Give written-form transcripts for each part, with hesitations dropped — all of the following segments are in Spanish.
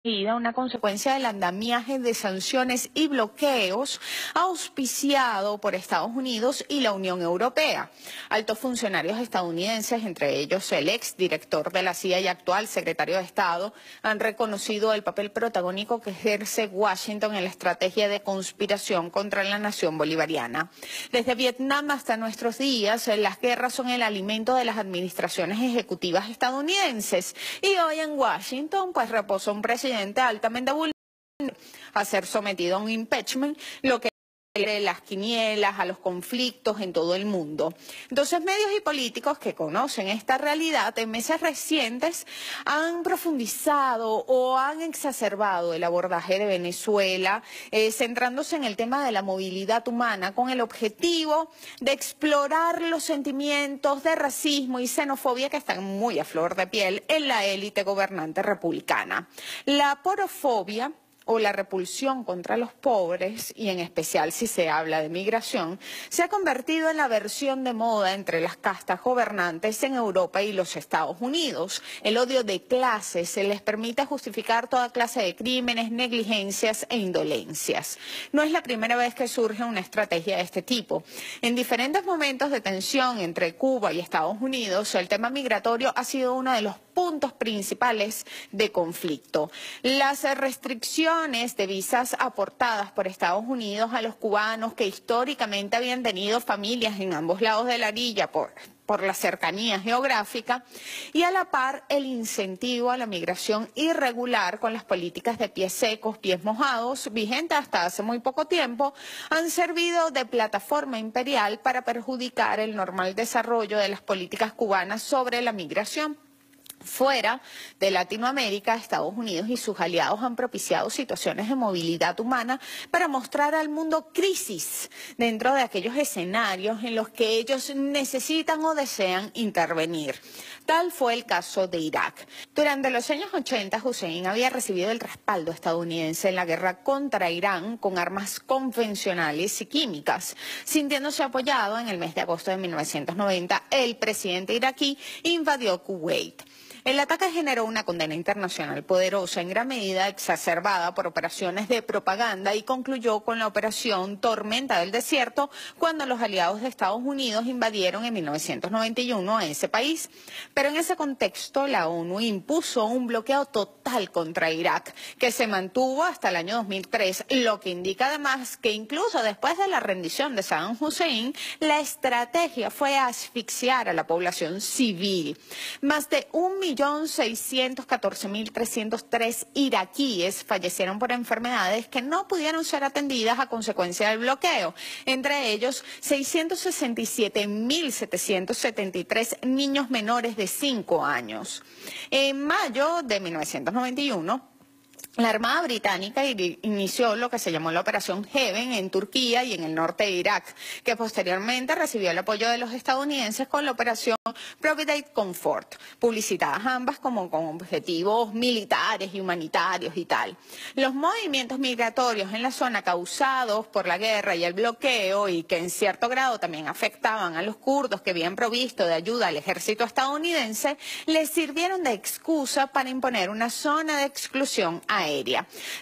una consecuencia del andamiaje de sanciones y bloqueos auspiciado por Estados Unidos y la Unión Europea. Altos funcionarios estadounidenses, entre ellos el ex director de la CIA y actual secretario de Estado, han reconocido el papel protagónico que ejerce Washington en la estrategia de conspiración contra la nación bolivariana. Desde Vietnam hasta nuestros días, las guerras son el alimento de las administraciones ejecutivas estadounidenses y hoy en Washington pues reposa un presidente altamente vulnerable a ser sometido a un impeachment, lo que las quinielas, a los conflictos en todo el mundo. Entonces, medios y políticos que conocen esta realidad en meses recientes han profundizado o han exacerbado el abordaje de Venezuela, centrándose en el tema de la movilidad humana con el objetivo de explorar los sentimientos de racismo y xenofobia que están muy a flor de piel en la élite gobernante republicana. La porofobia o la repulsión contra los pobres, y en especial si se habla de migración, se ha convertido en la versión de moda entre las castas gobernantes en Europa y los Estados Unidos. El odio de clases se les permite justificar toda clase de crímenes, negligencias e indolencias. No es la primera vez que surge una estrategia de este tipo. En diferentes momentos de tensión entre Cuba y Estados Unidos, el tema migratorio ha sido uno de los puntos principales de conflicto. Las restricciones de visas aportadas por Estados Unidos a los cubanos que históricamente habían tenido familias en ambos lados de la orilla por la cercanía geográfica y a la par el incentivo a la migración irregular con las políticas de pies secos, pies mojados, vigentes hasta hace muy poco tiempo, han servido de plataforma imperial para perjudicar el normal desarrollo de las políticas cubanas sobre la migración. Fuera de Latinoamérica, Estados Unidos y sus aliados han propiciado situaciones de movilidad humana para mostrar al mundo crisis dentro de aquellos escenarios en los que ellos necesitan o desean intervenir. Tal fue el caso de Irak. Durante los años 80, Hussein había recibido el respaldo estadounidense en la guerra contra Irán con armas convencionales y químicas. Sintiéndose apoyado, en el mes de agosto de 1990, el presidente iraquí invadió Kuwait. El ataque generó una condena internacional poderosa, en gran medida exacerbada por operaciones de propaganda, y concluyó con la operación Tormenta del Desierto, cuando los aliados de Estados Unidos invadieron en 1991 a ese país. Pero en ese contexto, la ONU impuso un bloqueo total contra Irak, que se mantuvo hasta el año 2003, lo que indica además que incluso después de la rendición de Saddam Hussein, la estrategia fue asfixiar a la población civil. Más de 1.614.303 iraquíes fallecieron por enfermedades que no pudieron ser atendidas a consecuencia del bloqueo. Entre ellos, 667.773 niños menores de 5 años. En mayo de 1991, la Armada Británica inició lo que se llamó la Operación Heaven en Turquía y en el norte de Irak, que posteriormente recibió el apoyo de los estadounidenses con la Operación Provident Comfort, publicitadas ambas como con objetivos militares y humanitarios y tal. Los movimientos migratorios en la zona causados por la guerra y el bloqueo, y que en cierto grado también afectaban a los kurdos que habían provisto de ayuda al ejército estadounidense, les sirvieron de excusa para imponer una zona de exclusión aérea.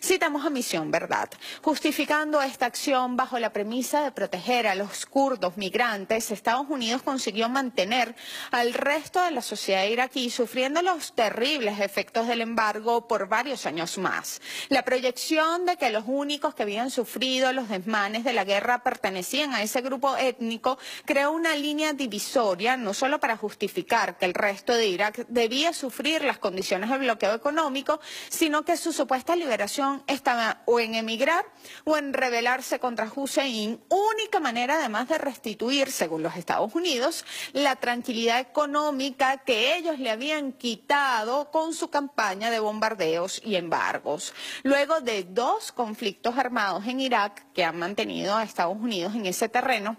Citamos a Misión Verdad. Justificando esta acción bajo la premisa de proteger a los kurdos migrantes, Estados Unidos consiguió mantener al resto de la sociedad iraquí sufriendo los terribles efectos del embargo por varios años más. La proyección de que los únicos que habían sufrido los desmanes de la guerra pertenecían a ese grupo étnico creó una línea divisoria, no solo para justificar que el resto de Irak debía sufrir las condiciones de bloqueo económico, sino que su supuesta liberación estaba o en emigrar o en rebelarse contra Hussein, única manera además de restituir, según los Estados Unidos, la tranquilidad económica que ellos le habían quitado con su campaña de bombardeos y embargos. Luego de 2 conflictos armados en Irak que han mantenido a Estados Unidos en ese terreno,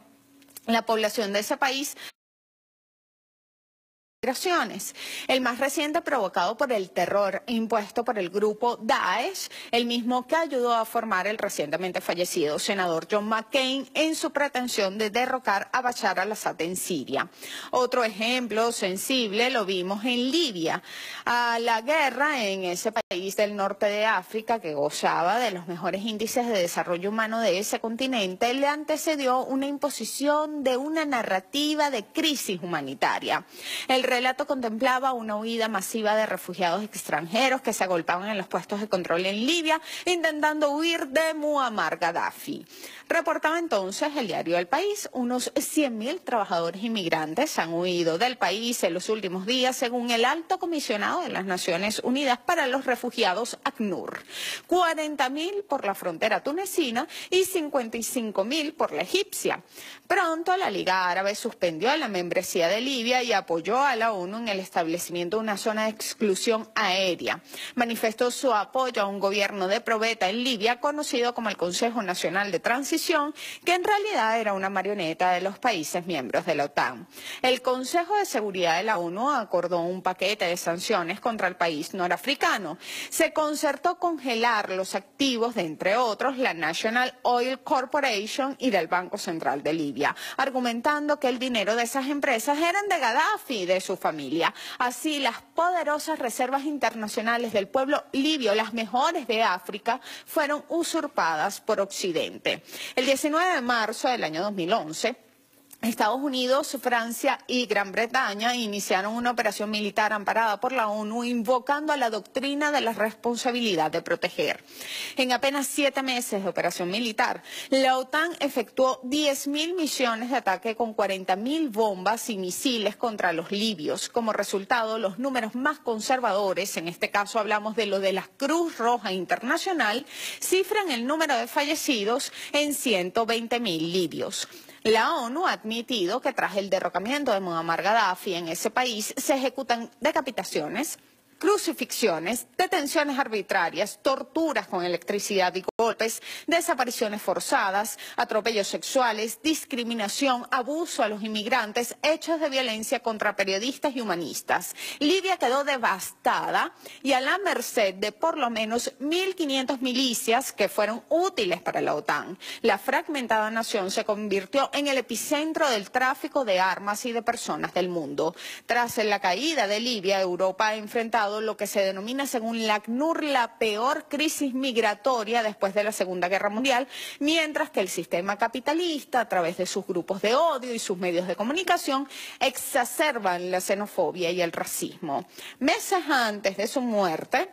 la población de ese país migraciones. El más reciente provocado por el terror impuesto por el grupo Daesh, el mismo que ayudó a formar el recientemente fallecido senador John McCain en su pretensión de derrocar a Bashar al-Assad en Siria. Otro ejemplo sensible lo vimos en Libia. A la guerra en ese país del norte de África, que gozaba de los mejores índices de desarrollo humano de ese continente, le antecedió una imposición de una narrativa de crisis humanitaria. El relato contemplaba una huida masiva de refugiados extranjeros que se agolpaban en los puestos de control en Libia, intentando huir de Muammar Gaddafi. Reportaba entonces el diario El País, unos 100.000 trabajadores inmigrantes han huido del país en los últimos días, según el alto comisionado de las Naciones Unidas para los Refugiados, ACNUR. 40.000 por la frontera tunecina y 55.000 por la egipcia. Pronto la Liga Árabe suspendió la membresía de Libia y apoyó a la ONU en el establecimiento de una zona de exclusión aérea. Manifestó su apoyo a un gobierno de probeta en Libia conocido como el Consejo Nacional de Transición, que en realidad era una marioneta de los países miembros de la OTAN. El Consejo de Seguridad de la ONU acordó un paquete de sanciones contra el país norafricano. Se concertó congelar los activos de, entre otros, la National Oil Corporation y del Banco Central de Libia, argumentando que el dinero de esas empresas eran de Gaddafi y de su familia. Así, las poderosas reservas internacionales del pueblo libio, las mejores de África, fueron usurpadas por Occidente. El 19 de marzo del año 2011, Estados Unidos, Francia y Gran Bretaña iniciaron una operación militar amparada por la ONU, invocando a la doctrina de la responsabilidad de proteger. En apenas 7 meses de operación militar, la OTAN efectuó 10.000 misiones de ataque con 40.000 bombas y misiles contra los libios. Como resultado, los números más conservadores, en este caso hablamos de lo de la Cruz Roja Internacional, cifran el número de fallecidos en 120.000 libios. La ONU ha admitido que tras el derrocamiento de Muammar Gaddafi en ese país se ejecutan decapitaciones, crucifixiones, detenciones arbitrarias, torturas con electricidad y golpes, desapariciones forzadas, atropellos sexuales, discriminación, abuso a los inmigrantes, hechos de violencia contra periodistas y humanistas. Libia quedó devastada y a la merced de por lo menos 1.500 milicias que fueron útiles para la OTAN. La fragmentada nación se convirtió en el epicentro del tráfico de armas y de personas del mundo. Tras la caída de Libia, Europa ha enfrentado lo que se denomina según la ACNUR la peor crisis migratoria después de la Segunda Guerra Mundial, mientras que el sistema capitalista, a través de sus grupos de odio y sus medios de comunicación, exacerban la xenofobia y el racismo. Meses antes de su muerte,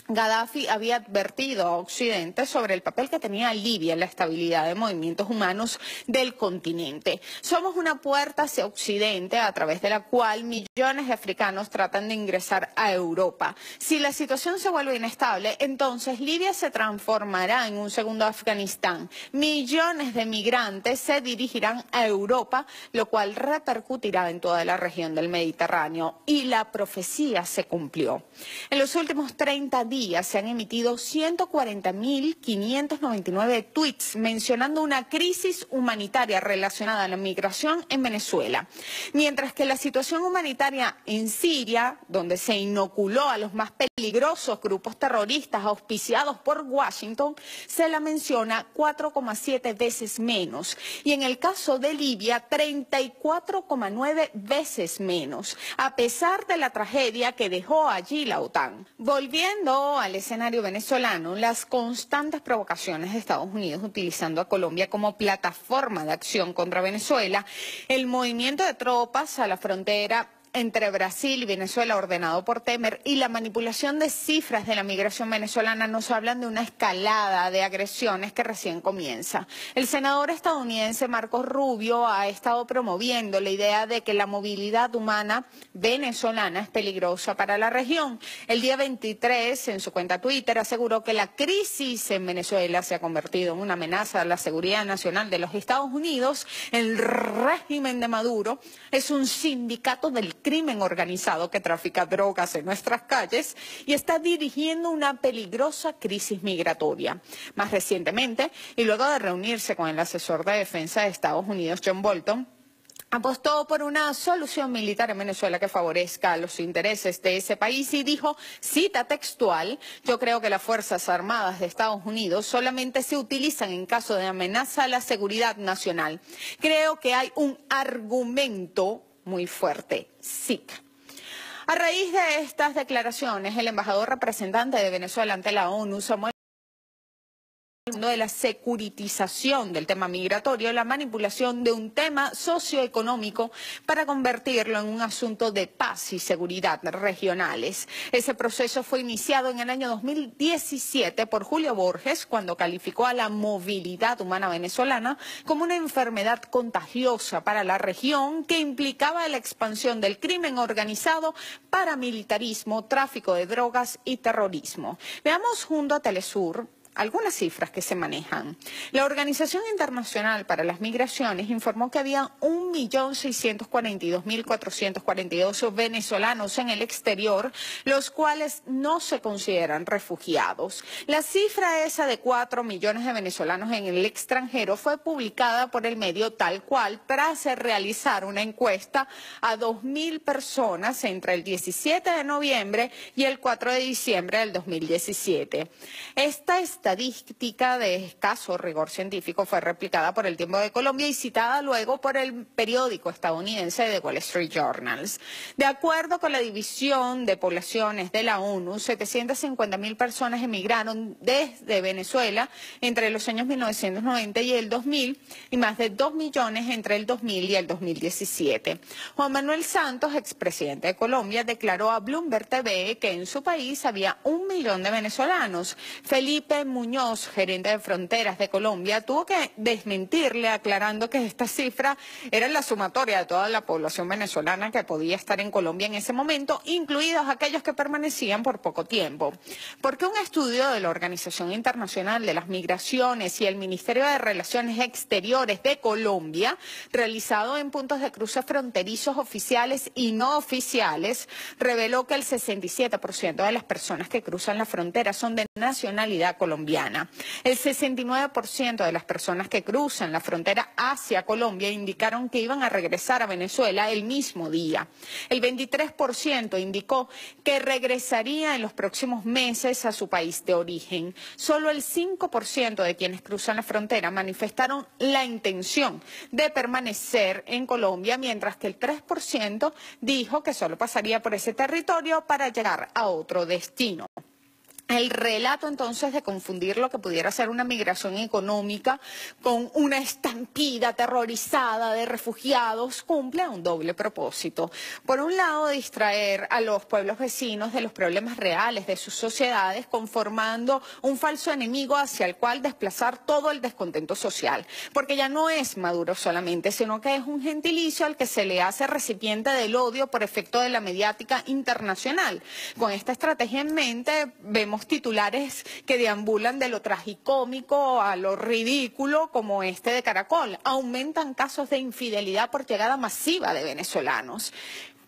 Gaddafi había advertido a Occidente sobre el papel que tenía Libia en la estabilidad de movimientos humanos del continente. Somos una puerta hacia Occidente a través de la cual millones de africanos tratan de ingresar a Europa. Si la situación se vuelve inestable, entonces Libia se transformará en un segundo Afganistán. Millones de migrantes se dirigirán a Europa, lo cual repercutirá en toda la región del Mediterráneo. Y la profecía se cumplió. En los últimos 30 días se han emitido 140.599 tweets mencionando una crisis humanitaria relacionada a la migración en Venezuela. Mientras que la situación humanitaria en Siria, donde se inoculó a los más peligrosos grupos terroristas auspiciados por Washington, se la menciona 4,7 veces menos. Y en el caso de Libia, 34,9 veces menos, a pesar de la tragedia que dejó allí la OTAN. Volviendo al escenario venezolano, las constantes provocaciones de Estados Unidos utilizando a Colombia como plataforma de acción contra Venezuela, el movimiento de tropas a la frontera entre Brasil y Venezuela ordenado por Temer y la manipulación de cifras de la migración venezolana nos hablan de una escalada de agresiones que recién comienza. El senador estadounidense Marco Rubio ha estado promoviendo la idea de que la movilidad humana venezolana es peligrosa para la región. El día 23, en su cuenta Twitter, aseguró que la crisis en Venezuela se ha convertido en una amenaza a la seguridad nacional de los Estados Unidos. El régimen de Maduro es un sindicato del crimen organizado que trafica drogas en nuestras calles y está dirigiendo una peligrosa crisis migratoria. Más recientemente, y luego de reunirse con el asesor de defensa de Estados Unidos, John Bolton, apostó por una solución militar en Venezuela que favorezca los intereses de ese país y dijo, cita textual, yo creo que las Fuerzas Armadas de Estados Unidos solamente se utilizan en caso de amenaza a la seguridad nacional. Creo que hay un argumento muy fuerte, sí. A raíz de estas declaraciones, el embajador representante de Venezuela ante la ONU, Samuel, de la securitización del tema migratorio, la manipulación de un tema socioeconómico para convertirlo en un asunto de paz y seguridad regionales. Ese proceso fue iniciado en el año 2017 por Julio Borges, cuando calificó a la movilidad humana venezolana como una enfermedad contagiosa para la región que implicaba la expansión del crimen organizado, paramilitarismo, tráfico de drogas y terrorismo. Veamos junto a Telesur algunas cifras que se manejan. La Organización Internacional para las Migraciones informó que había 1.642.442 venezolanos en el exterior, los cuales no se consideran refugiados. La cifra esa de 4 millones de venezolanos en el extranjero fue publicada por el medio Tal Cual tras realizar una encuesta a 2.000 personas entre el 17 de noviembre y el 4 de diciembre del 2017. Esta estadística de escaso rigor científico fue replicada por El Tiempo de Colombia y citada luego por el periódico estadounidense The Wall Street Journal. De acuerdo con la División de Poblaciones de la ONU, 750.000 personas emigraron desde Venezuela entre los años 1990 y el 2000 y más de 2 millones entre el 2000 y el 2017. Juan Manuel Santos, expresidente de Colombia, declaró a Bloomberg TV que en su país había 1 millón de venezolanos. Felipe Muñoz, gerente de Fronteras de Colombia, tuvo que desmentirle aclarando que esta cifra era la sumatoria de toda la población venezolana que podía estar en Colombia en ese momento, incluidos aquellos que permanecían por poco tiempo. Porque un estudio de la Organización Internacional de las Migraciones y el Ministerio de Relaciones Exteriores de Colombia, realizado en puntos de cruce fronterizos oficiales y no oficiales, reveló que el 67% de las personas que cruzan la frontera son de nacionalidad colombiana. El 69% de las personas que cruzan la frontera hacia Colombia indicaron que iban a regresar a Venezuela el mismo día. El 23% indicó que regresaría en los próximos meses a su país de origen. Solo el 5% de quienes cruzan la frontera manifestaron la intención de permanecer en Colombia, mientras que el 3% dijo que solo pasaría por ese territorio para llegar a otro destino. El relato entonces de confundir lo que pudiera ser una migración económica con una estampida aterrorizada de refugiados cumple un doble propósito. Por un lado, distraer a los pueblos vecinos de los problemas reales de sus sociedades, conformando un falso enemigo hacia el cual desplazar todo el descontento social. Porque ya no es Maduro solamente, sino que es un gentilicio al que se le hace recipiente del odio por efecto de la mediática internacional. Con esta estrategia en mente, vemos titulares que deambulan de lo tragicómico a lo ridículo, como este de Caracol. Aumentan casos de infidelidad por llegada masiva de venezolanos.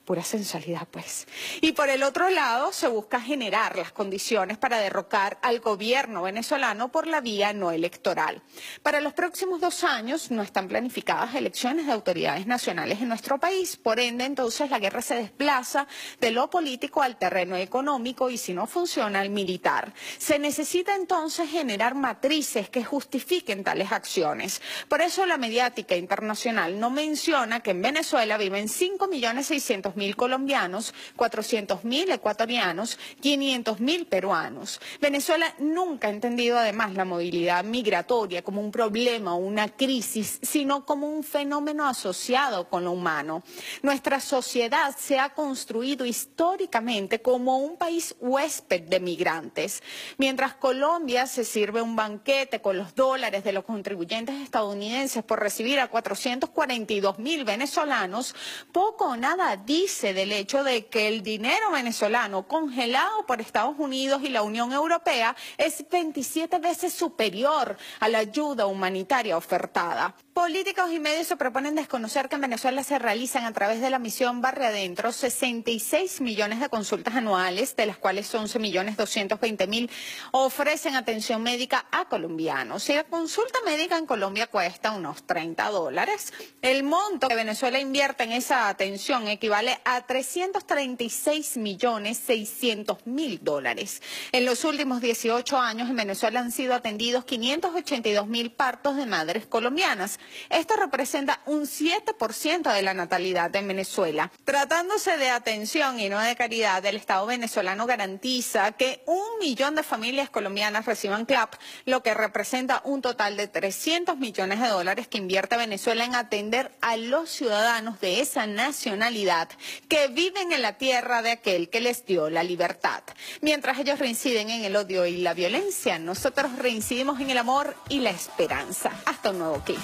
Pura sensualidad, pues. Y por el otro lado, se busca generar las condiciones para derrocar al gobierno venezolano por la vía no electoral. Para los próximos 2 años no están planificadas elecciones de autoridades nacionales en nuestro país. Por ende, entonces, la guerra se desplaza de lo político al terreno económico y, si no funciona, al militar. Se necesita entonces generar matrices que justifiquen tales acciones. Por eso la mediática internacional no menciona que en Venezuela viven 5.600.000 colombianos, 400.000 ecuatorianos, 500.000 peruanos. Venezuela nunca ha entendido además la movilidad migratoria como un problema o una crisis, sino como un fenómeno asociado con lo humano. Nuestra sociedad se ha construido históricamente como un país huésped de migrantes. Mientras Colombia se sirve un banquete con los dólares de los contribuyentes estadounidenses por recibir a 442.000 venezolanos, poco o nada dice dice del hecho de que el dinero venezolano congelado por Estados Unidos y la Unión Europea es 27 veces superior a la ayuda humanitaria ofertada. Políticos y medios se proponen desconocer que en Venezuela se realizan a través de la misión Barrio Adentro 66 millones de consultas anuales, de las cuales 11.220.000 ofrecen atención médica a colombianos. Si la consulta médica en Colombia cuesta unos $30, el monto que Venezuela invierte en esa atención equivale a 336.600.000 dólares. En los últimos 18 años en Venezuela han sido atendidos 582.000 partos de madres colombianas. Esto representa un 7% de la natalidad en Venezuela. Tratándose de atención y no de caridad, el Estado venezolano garantiza que 1 millón de familias colombianas reciban CLAP, lo que representa un total de 300 millones de dólares que invierte Venezuela en atender a los ciudadanos de esa nacionalidad que viven en la tierra de aquel que les dio la libertad. Mientras ellos reinciden en el odio y la violencia, nosotros reincidimos en el amor y la esperanza. Hasta un nuevo clic.